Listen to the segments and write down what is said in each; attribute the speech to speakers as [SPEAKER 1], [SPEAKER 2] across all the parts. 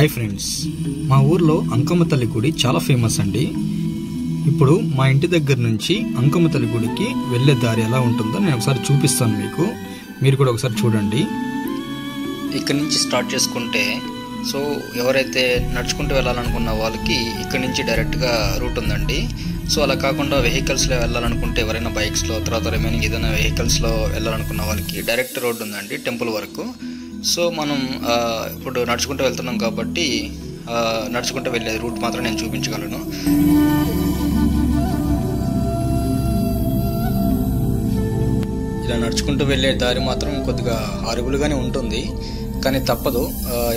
[SPEAKER 1] Hi friends, మా ఊర్లో అంకమ్మ తల్లి గుడి చాలా ఫేమస్ అండి. ఇప్పుడు మా ఇంటి దగ్గర నుంచి అంకమ్మ తల్లి గుడికి వెళ్ళే దారి ఎలా ఉంటుందో నేను ఒకసారి చూపిస్తాను మీకు. మీరు కూడా ఒకసారి చూడండి.
[SPEAKER 2] ఇక్కడ నుంచి స్టార్ట్ చేసుకుంటే ఎవరైతే నడుచుకుంటూ వెళ్ళాలనుకున్న వాళ్ళకి ఇక్కడ నుంచి డైరెక్ట్గా రూట్ ఉందండి. అలా కాకుండా వెహికల్స్లో వెళ్ళాలనుకుంటే ఎవరైనా బైక్స్లో తర్వాత రిమైనింగ్ ఏదైనా వెహికల్స్లో వెళ్ళాలనుకున్న వాళ్ళకి డైరెక్ట్ రోడ్ ఉందండి టెంపుల్ వరకు. మనం ఇప్పుడు నడుచుకుంటూ వెళ్తున్నాం కాబట్టి నడుచుకుంటూ వెళ్ళే రూట్ మాత్రం నేను చూపించగలను. ఇలా నడుచుకుంటూ వెళ్ళే దారి మాత్రం కొద్దిగా అరుగులుగానే ఉంటుంది, కానీ తప్పదు.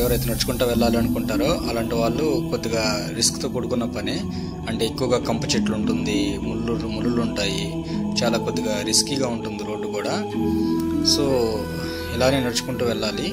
[SPEAKER 2] ఎవరైతే నడుచుకుంటూ వెళ్ళాలి అనుకుంటారో అలాంటి వాళ్ళు కొద్దిగా రిస్క్తో కూడుకున్న పనే. అంటే ఎక్కువగా కంప చెట్లు ఉంటుంది, ముళ్ళు ఉంటాయి, చాలా కొద్దిగా రిస్కీగా ఉంటుంది రోడ్డు కూడా. ఇలానే నడుచుకుంటూ వెళ్ళాలి.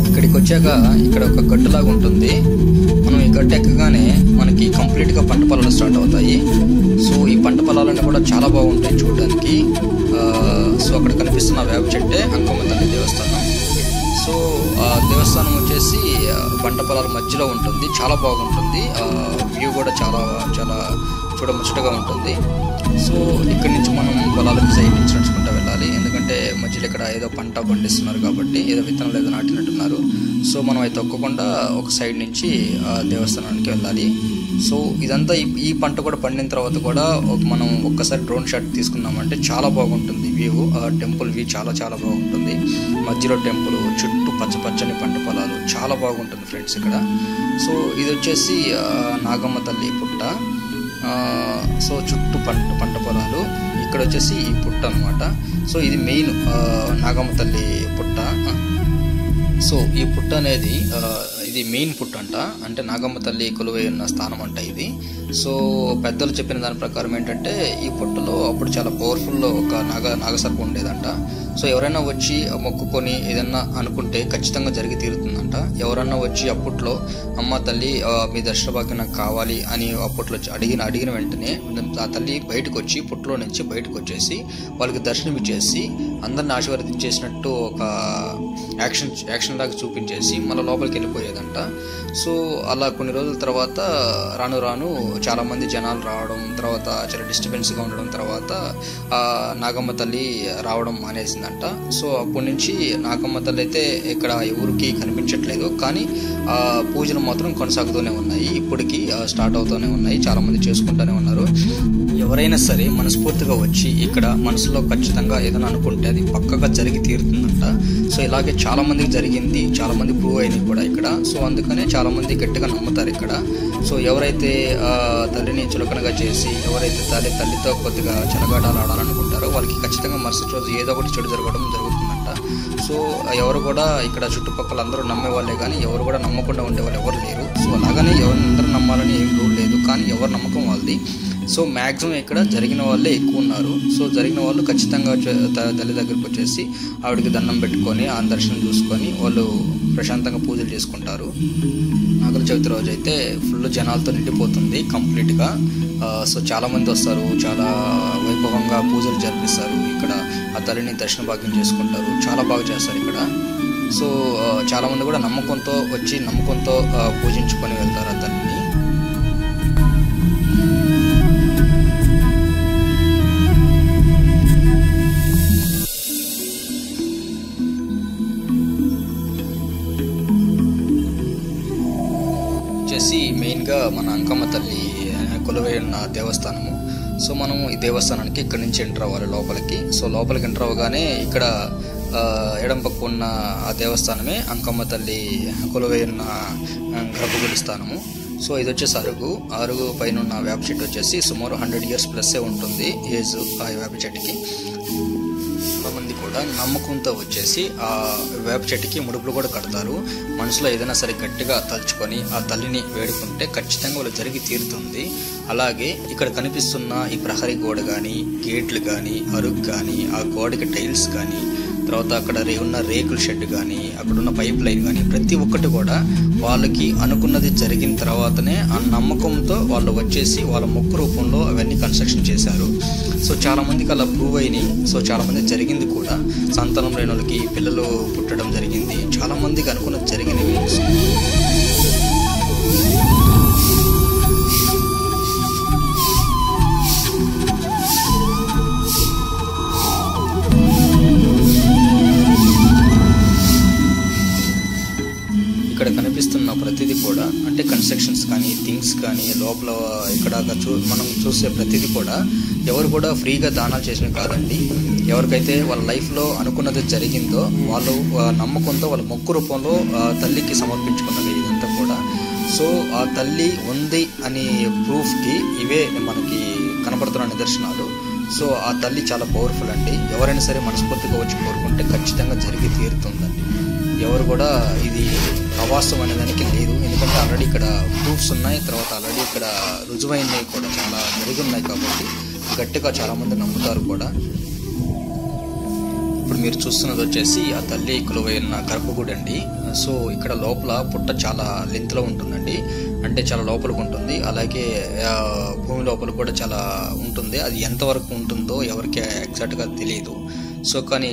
[SPEAKER 2] ఇక్కడికి వచ్చాక ఇక్కడ ఒక గట్టులాగా ఉంటుంది. మనం ఈ గట్టు ఎక్కగానే మనకి కంప్లీట్గా పంట పొలాలు స్టార్ట్ అవుతాయి. ఈ పంట పొలాలన్నీ కూడా చాలా బాగుంటాయి చూడడానికి. అక్కడ కనిపిస్తున్న వేప చెట్టే అంకమ్మ తల్లి దేవస్థానం. ఆ దేవస్థానం వచ్చేసి పంట పొలాల మధ్యలో ఉంటుంది, చాలా బాగుంటుంది. వ్యూ కూడా చాలా చాలా చూడముచ్చటగా ఉంటుంది. ఇక్కడి నుంచి మనం పొలాలకు సైడ్ నుంచి నడుచుకుంటూ వెళ్ళాలి. ఎందుకంటే మధ్యలో ఇక్కడ ఏదో పంట పండిస్తున్నారు కాబట్టి, ఏదో విత్తనాలు ఏదో నాటినట్టున్నారు. మనం అయితే తొక్కకుండా ఒక సైడ్ నుంచి దేవస్థానానికి వెళ్ళాలి. ఇదంతా ఈ పంట కూడా పండిన తర్వాత కూడా మనం ఒక్కసారి డ్రోన్ షాట్ తీసుకున్నామంటే చాలా బాగుంటుంది వ్యూ. టెంపుల్ వ్యూ చాలా చాలా బాగుంటుంది. మధ్యలో టెంపుల్, చుట్టూ పచ్చని పంట పొలాలు, చాలా బాగుంటుంది ఫ్రెండ్స్ ఇక్కడ. ఇది వచ్చేసి నాగమ్మ తల్లి పుట్ట. చుట్టూ పంట పొలాలు, ఇక్కడ వచ్చేసి ఈ పుట్ట అనమాట. ఇది మెయిన్ నాగమ్మ తల్లి పుట్ట. ఈ పుట్ట అనేది ఇది మెయిన్ పుట్ట అంట, అంటే నాగమ్మ తల్లి కొలువై ఉన్న స్థానం అంట ఇది. పెద్దలు చెప్పిన దాని ప్రకారం ఏంటంటే ఈ పుట్టలో అప్పుడు చాలా పవర్ఫుల్ ఒక నాగసర్పం ఉండేదంట. ఎవరైనా వచ్చి మొక్కుకొని ఏదన్నా అనుకుంటే ఖచ్చితంగా జరిగి తీరుతుందంట. ఎవరన్నా వచ్చి అప్పట్లో అమ్మ తల్లి మీ దర్శన భాగ్యం నాకు కావాలి అని అప్పట్లో అడిగిన వెంటనే ఆ తల్లి బయటకు వచ్చి పుట్టలో నుంచి బయటకు వచ్చేసి వాళ్ళకి దర్శనం ఇచ్చేసి అందరిని ఆశీర్వదించేసినట్టు ఒక యాక్షన్ లాగా చూపించేసి మళ్ళీ లోపలికి వెళ్ళిపోయేదంట. అలా కొన్ని రోజుల తర్వాత రాను చాలా మంది జనాలు రావడం, తర్వాత చాలా డిస్టర్బెన్స్గా ఉండడం, తర్వాత నాగమ్మ తల్లి రావడం మానేసిందంట. అప్పటి నుంచి నాగమ్మ తల్లి అయితే ఇక్కడ ఎవరికి కనిపించట్లేదు, కానీ పూజలు మాత్రం కొనసాగుతూనే ఉన్నాయి. ఇప్పటికీ స్టార్ట్ అవుతూనే ఉన్నాయి, చాలా మంది చేసుకుంటూనే ఉన్నారు. ఎవరైనా సరే మనస్ఫూర్తిగా వచ్చి ఇక్కడ మనసులో ఖచ్చితంగా ఏదైనా అనుకుంటే అది పక్కగా జరిగి తీరుతుందంట. ఇలాగే చాలా మందికి జరిగింది, చాలా మంది ప్రూవ్ అయినాయి కూడా ఇక్కడ. అందుకనే చాలా మంది గట్టిగా నమ్ముతారు ఇక్కడ. ఎవరైతే తల్లిని చులకనగా చేసి, ఎవరైతే తల్లితో కొద్దిగా చెలగాటాలు ఆడాలనుకుంటారో వాళ్ళకి ఖచ్చితంగా మరుసటి రోజు ఏదో ఒకటి చెడు జరగడం జరుగుతుందంట. ఎవరు కూడా ఇక్కడ చుట్టుపక్కల అందరూ నమ్మే వాళ్ళే, కానీ ఎవరు కూడా నమ్మకుండా ఉండేవాళ్ళు ఎవరు లేరు. అలాగని అందరూ నమ్మాలని ఏం రూల్ లేదు, కానీ ఎవరు నమ్మకం వాళ్ళది. మ్యాక్సిమం ఇక్కడ జరిగిన వాళ్ళే ఎక్కువ ఉన్నారు. జరిగిన వాళ్ళు ఖచ్చితంగా తల్లి దగ్గరికి వచ్చేసి ఆవిడకి దండం పెట్టుకొని ఆ దర్శనం చూసుకొని వాళ్ళు ప్రశాంతంగా పూజలు చేసుకుంటారు. నాగుల చవితి రోజు అయితే ఫుల్ జనాలతో నిండిపోతుంది కంప్లీట్గా. చాలామంది వస్తారు, చాలా వైభవంగా పూజలు జరిపిస్తారు. ఇక్కడ ఆ తల్లిని దర్శన భాగ్యం చేసుకుంటారు, చాలా బాగా చేస్తారు ఇక్కడ. చాలామంది కూడా నమ్మకంతో వచ్చి నమ్మకంతో పూజించుకొని వెళ్తారు ఆ తల్లిని. మెయిన్గా మన అంకమ్మ తల్లి కొలువై ఉన్న దేవస్థానము. మనము ఈ దేవస్థానానికి ఇక్కడ నుంచి ఎంటర్ అవ్వాలి లోపలికి. లోపలికి ఎంటర్ అవ్వగానే ఇక్కడ ఎడం పక్క ఉన్న ఆ దేవస్థానమే అంకమ్మ తల్లి కొలువై ఉన్న గర్భగుడి స్థానము. ఇది వచ్చేసి అరుగు పైన ఉన్న వేప చెట్టు వచ్చేసి సుమారు 100 years ప్లస్ ఉంటుంది ఏజ్ ఆ వేప చెట్టుకి. చాలామంది కూడా నమ్మకంతో వచ్చేసి ఆ వేప చెట్టుకి ముడుపులు కూడా కడతారు. మనసులో ఏదైనా సరే గట్టిగా తలుచుకొని ఆ తల్లిని వేడుకుంటే ఖచ్చితంగా వాళ్ళు జరిగి తీరుతుంది. అలాగే ఇక్కడ కనిపిస్తున్న ఈ ప్రహరీ గోడ కానీ, గేట్లు కానీ, అరుగు కానీ, ఆ గోడకి టైల్స్ కానీ, తర్వాత అక్కడ ఉన్న రేకుల షెడ్ కానీ, అక్కడ ఉన్న పైప్ లైన్ కానీ, ప్రతి ఒక్కటి కూడా వాళ్ళకి అనుకున్నది జరిగిన తర్వాతనే ఆ నమ్మకంతో వాళ్ళు వచ్చేసి వాళ్ళ మొక్కు రూపంలో అవన్నీ కన్స్ట్రక్షన్ చేశారు. సో చాలామందికి అలా ప్రూవ్ అయినాయి. సో చాలామంది జరిగింది కూడా, సంతానం లేని వాళ్ళకి పిల్లలు పుట్టడం జరిగింది, చాలామందికి అనుకున్నది జరిగినవి. ఇక్కడ కనిపిస్తున్న ప్రతిదీ కూడా అంటే కన్స్ట్రక్షన్స్ కానీ, థింగ్స్ కానీ, లోపల ఇక్కడ మనం చూసే ప్రతిదీ కూడా ఎవరు కూడా ఫ్రీగా దానాలు చేసినవి కాదండి. ఎవరికైతే వాళ్ళ లైఫ్లో అనుకున్నది జరిగిందో వాళ్ళు నమ్మకంతో వాళ్ళ మొక్కు రూపంలో తల్లికి సమర్పించుకున్నది ఇదంతా కూడా. సో ఆ తల్లి ఉంది అని ప్రూఫ్కి ఇవే మనకి కనపడుతున్న నిదర్శనాలు. సో ఆ తల్లి చాలా పవర్ఫుల్ అండి. ఎవరైనా సరే మనస్ఫూర్తిగా వచ్చి కోరుకుంటే ఖచ్చితంగా జరిగి తీరుతుందండి. ఎవరు కూడా ఇది అవాస్తవం అనే దానికి లేదు. ఎందుకంటే ఆల్రెడీ ఇక్కడ ప్రూఫ్స్ ఉన్నాయి, తర్వాత ఆల్రెడీ ఇక్కడ రుజువైనవి కూడా చాలా జరిగి ఉన్నాయి కాబట్టి గట్టిగా చాలామంది నమ్ముతారు కూడా. ఇప్పుడు మీరు చూస్తున్నది వచ్చేసి ఆ తల్లి కొలువైన గర్భగుడి అండి. సో ఇక్కడ లోపల పుట్ట చాలా లెంత్లో ఉంటుందండి, అంటే చాలా లోపలికి ఉంటుంది. అలాగే భూమి లోపల కూడా చాలా ఉంటుంది. అది ఎంతవరకు ఉంటుందో ఎవరికి ఎగ్జాక్ట్గా తెలియదు. సో కానీ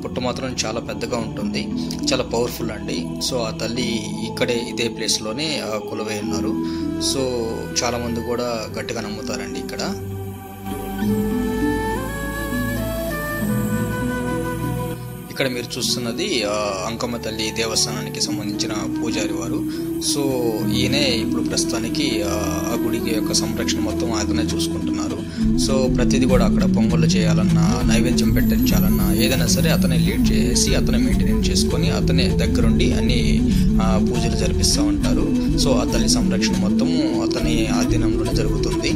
[SPEAKER 2] పుట్ట మాత్రం చాలా పెద్దగా ఉంటుంది, చాలా పవర్ఫుల్ అండి. సో ఆ తల్లి ఇక్కడే ఇదే ప్లేస్లోనే కొలువై ఉన్నారు. సో చాలామంది కూడా గట్టిగా నమ్ముతారండి ఇక్కడ. ఇక్కడ మీరు చూస్తున్నది అంకమ్మ తల్లి దేవస్థానానికి సంబంధించిన పూజారి వారు. సో ఈయనే ఇప్పుడు ప్రస్తుతానికి ఆ గుడికి యొక్క సంరక్షణ మొత్తం అతనే చూసుకుంటున్నారు. సో ప్రతిదీ కూడా అక్కడ పొంగళ్ళు చేయాలన్నా, నైవేద్యం పెట్టించాలన్నా ఏదైనా సరే అతనే లీడ్ చేసి అతనే మెయింటెనెన్స్ చేసుకొని అతనే దగ్గరుండి అన్ని పూజలు జరిపిస్తూ ఉంటారు. సో ఆ తల్లి సంరక్షణ మొత్తము అతని ఆధీనంలోనే జరుగుతుంది.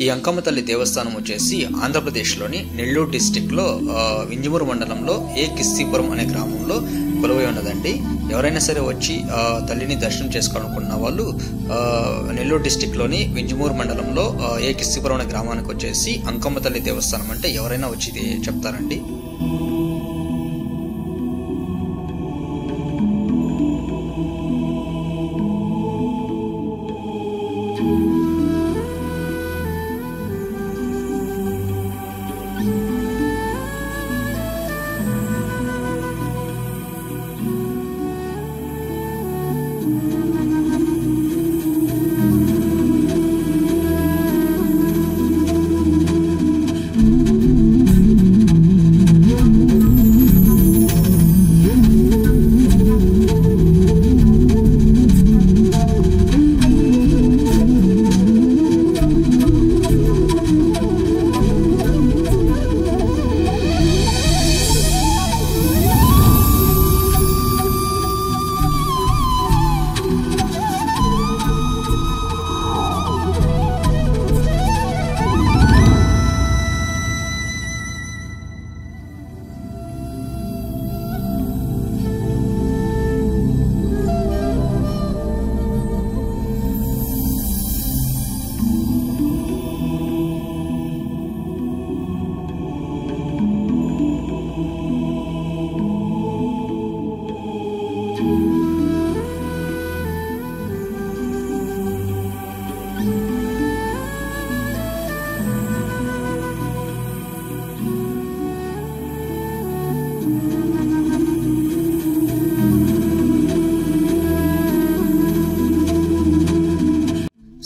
[SPEAKER 2] ఈ అంకమ్మ తల్లి దేవస్థానం వచ్చేసి ఆంధ్రప్రదేశ్లోని నెల్లూరు డిస్టిక్లో వింజమూరు మండలంలో ఏ కిస్తీపురం అనే గ్రామంలో కొలువై ఉన్నదండి. ఎవరైనా సరే వచ్చి తల్లిని దర్శనం చేసుకోవాలనుకున్న వాళ్ళు నెల్లూరు డిస్టిక్లోని వింజమూరు మండలంలో ఏ కిస్తీపురం అనే గ్రామానికి వచ్చేసి అంకమ్మ తల్లి దేవస్థానం అంటే ఎవరైనా వచ్చి చెప్తారండి.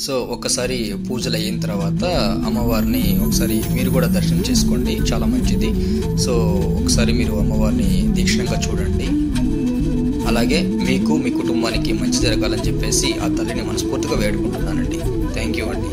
[SPEAKER 2] సో ఒకసారి పూజలు అయిన తర్వాత అమ్మవారిని ఒకసారి మీరు కూడా దర్శనం చేసుకోండి, చాలా మంచిది. సో ఒకసారి మీరు అమ్మవారిని దీక్షణంగా చూడండి. అలాగే మీకు మీ కుటుంబానికి మంచి జరగాలని చెప్పేసి ఆ తల్లిని మనస్ఫూర్తిగా వేడుకుంటున్నానండి. థ్యాంక్ యూ అండి.